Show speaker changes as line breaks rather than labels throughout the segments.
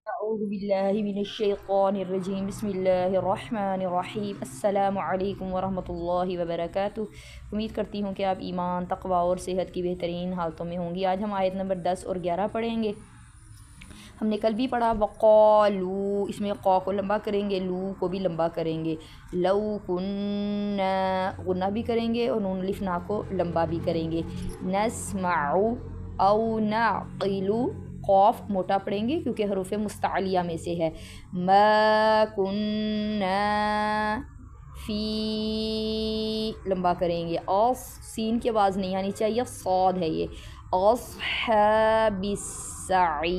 اعوذ باللہ من الشیطان الرجیم بسم اللہ الرحمن الرحیم السلام علیکم ورحمۃ اللہ وبرکاتہ۔ امید کرتی ہوں کہ آپ ایمان، تقوی اور صحت کی بہترین حالتوں میں ہوں گی۔ آج ہم آیت نمبر 10 اور 11 پڑھیں گے۔ ہم نے کل بھی پڑھا وقالو، اس میں قا کو لمبا کریں گے، لو کو بھی لمبا کریں گے، لو کننا غنہ بھی کریں گے اور نون الف نا کو لمبا بھی کریں گے، نسمعو او نعقلو، قاف موٹا پڑھیں گے کیونکہ حروف مستعلیہ میں سے ہے، ما کننا فی لمبا کریں گے، اوف سین کی آواز نہیں آنی چاہیے، صاد ہے یہ، اصحاب السعیر،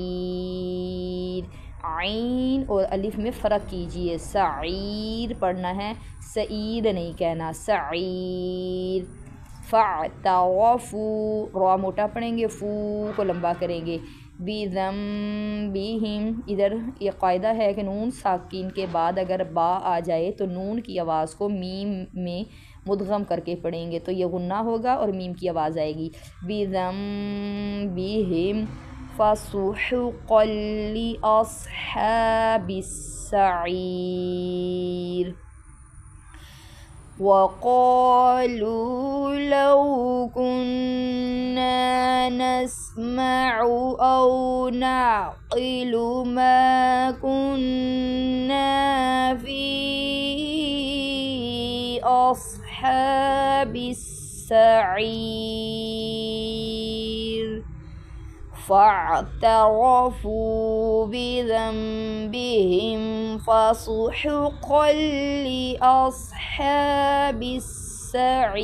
عین اور الف میں فرق کیجئے، سعیر پڑھنا ہے، سعیر نہیں کہنا، سعیر، فاعترفوا را موٹا پڑھیں گے، فو کو لمبا کریں گے، بذنبہم، ادھر یہ قاعدہ ہے کہ نون ساکین کے بعد اگر با آ جائے تو نون کی آواز کو میم میں مدغم کر کے پڑھیں گے تو یہ غنہ ہوگا اور میم کی آواز آئے گی، بذنبہم فسحقا لأصحاب السعیر، وقالوا لو كنا نسمع أو نعقل ما كنا في أصحاب السعير، فاعترفوا بذنبهم فسحقا لأصحاب السعير۔